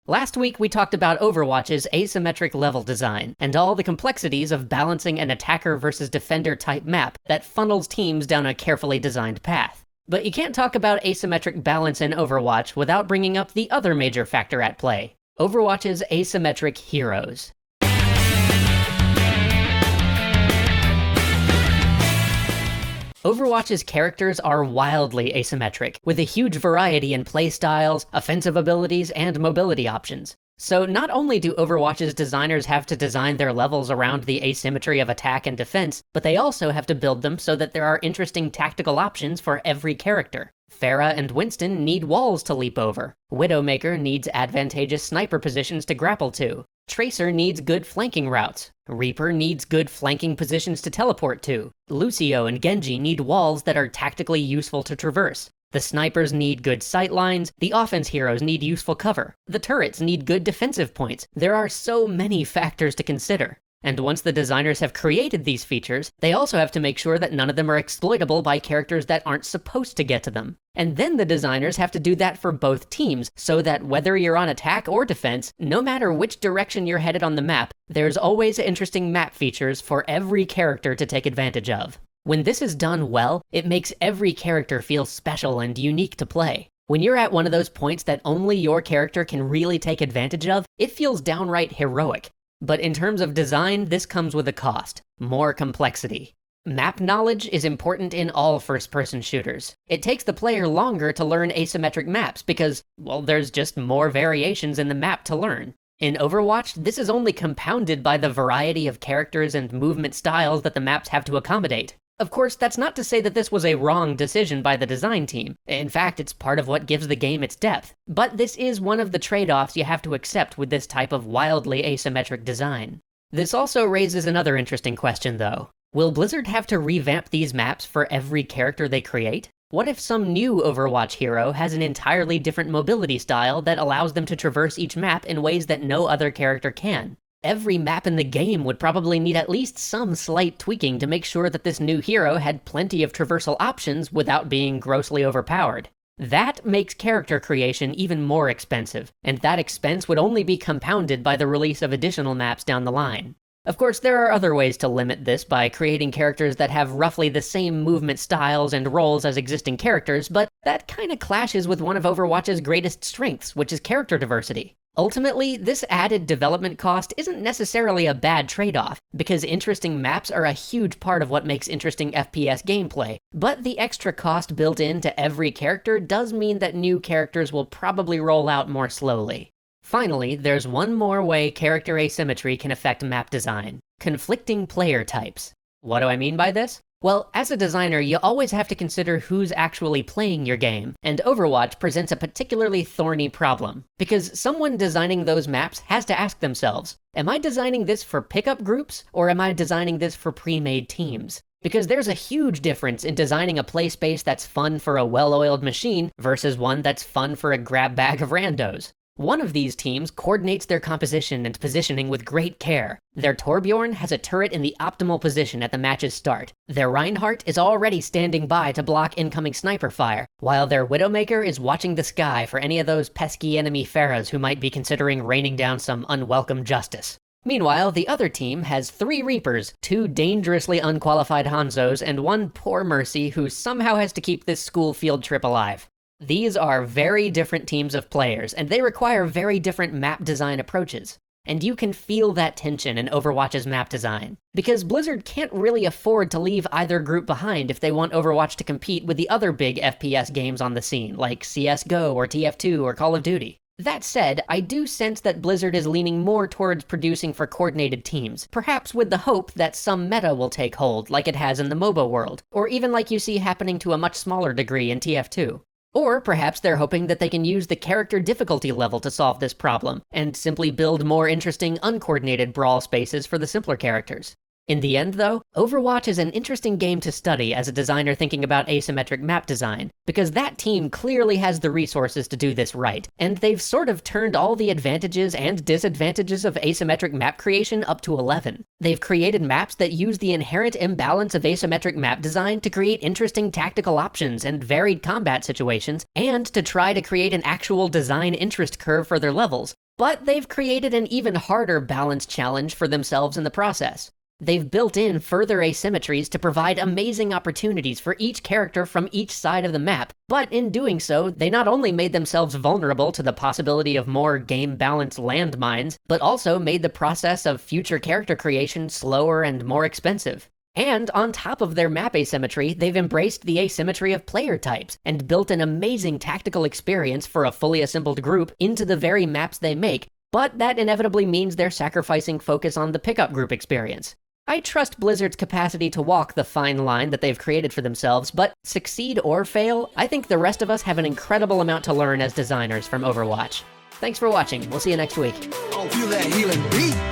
Last week we talked about Overwatch's asymmetric level design, and all the complexities of balancing an attacker versus defender type map that funnels teams down a carefully designed path. But you can't talk about asymmetric balance in Overwatch without bringing up the other major factor at play: Overwatch's asymmetric heroes. Overwatch's characters are wildly asymmetric, with a huge variety in playstyles, offensive abilities, and mobility options. So not only do Overwatch's designers have to design their levels around the asymmetry of attack and defense, but they also have to build them so that there are interesting tactical options for every character. Pharah and Winston need walls to leap over. Widowmaker needs advantageous sniper positions to grapple to. Tracer needs good flanking routes. Reaper needs good flanking positions to teleport to. Lucio and Genji need walls that are tactically useful to traverse. The snipers need good sight lines. The offense heroes need useful cover. The turrets need good defensive points. There are so many factors to consider. And once the designers have created these features, they also have to make sure that none of them are exploitable by characters that aren't supposed to get to them. And then the designers have to do that for both teams, so that whether you're on attack or defense, no matter which direction you're headed on the map, there's always interesting map features for every character to take advantage of. When this is done well, it makes every character feel special and unique to play. When you're at one of those points that only your character can really take advantage of, it feels downright heroic. But in terms of design, this comes with a cost: more complexity. Map knowledge is important in all first-person shooters. It takes the player longer to learn asymmetric maps because, well, there's just more variations in the map to learn. In Overwatch, this is only compounded by the variety of characters and movement styles that the maps have to accommodate. Of course, that's not to say that this was a wrong decision by the design team. In fact, it's part of what gives the game its depth. But this is one of the trade-offs you have to accept with this type of wildly asymmetric design. This also raises another interesting question, though. Will Blizzard have to revamp these maps for every character they create? What if some new Overwatch hero has an entirely different mobility style that allows them to traverse each map in ways that no other character can? Every map in the game would probably need at least some slight tweaking to make sure that this new hero had plenty of traversal options without being grossly overpowered. That makes character creation even more expensive, and that expense would only be compounded by the release of additional maps down the line. Of course, there are other ways to limit this by creating characters that have roughly the same movement styles and roles as existing characters, but that kinda clashes with one of Overwatch's greatest strengths, which is character diversity. Ultimately, this added development cost isn't necessarily a bad trade-off, because interesting maps are a huge part of what makes interesting FPS gameplay, but the extra cost built into every character does mean that new characters will probably roll out more slowly. Finally, there's one more way character asymmetry can affect map design: conflicting player types. What do I mean by this? Well, as a designer, you always have to consider who's actually playing your game, and Overwatch presents a particularly thorny problem, because someone designing those maps has to ask themselves, am I designing this for pickup groups, or am I designing this for pre-made teams? Because there's a huge difference in designing a play space that's fun for a well-oiled machine versus one that's fun for a grab bag of randos. One of these teams coordinates their composition and positioning with great care. Their Torbjorn has a turret in the optimal position at the match's start. Their Reinhardt is already standing by to block incoming sniper fire, while their Widowmaker is watching the sky for any of those pesky enemy Pharahs who might be considering raining down some unwelcome justice. Meanwhile, the other team has 3 Reapers, 2 dangerously unqualified Hanzos, and 1 poor Mercy who somehow has to keep this school field trip alive. These are very different teams of players, and they require very different map design approaches. And you can feel that tension in Overwatch's map design, because Blizzard can't really afford to leave either group behind if they want Overwatch to compete with the other big FPS games on the scene, like CSGO or TF2 or Call of Duty. That said, I do sense that Blizzard is leaning more towards producing for coordinated teams, perhaps with the hope that some meta will take hold like it has in the MOBA world, or even like you see happening to a much smaller degree in TF2. Or perhaps they're hoping that they can use the character difficulty level to solve this problem, and simply build more interesting uncoordinated brawl spaces for the simpler characters. In the end, though, Overwatch is an interesting game to study as a designer thinking about asymmetric map design, because that team clearly has the resources to do this right, and they've sort of turned all the advantages and disadvantages of asymmetric map creation up to 11. They've created maps that use the inherent imbalance of asymmetric map design to create interesting tactical options and varied combat situations, and to try to create an actual design interest curve for their levels. But they've created an even harder balance challenge for themselves in the process. They've built in further asymmetries to provide amazing opportunities for each character from each side of the map, but in doing so, they not only made themselves vulnerable to the possibility of more game-balanced landmines, but also made the process of future character creation slower and more expensive. And on top of their map asymmetry, they've embraced the asymmetry of player types, and built an amazing tactical experience for a fully assembled group into the very maps they make, but that inevitably means they're sacrificing focus on the pickup group experience. I trust Blizzard's capacity to walk the fine line that they've created for themselves, but succeed or fail, I think the rest of us have an incredible amount to learn as designers from Overwatch. Thanks for watching, we'll see you next week. Feel that healing beat.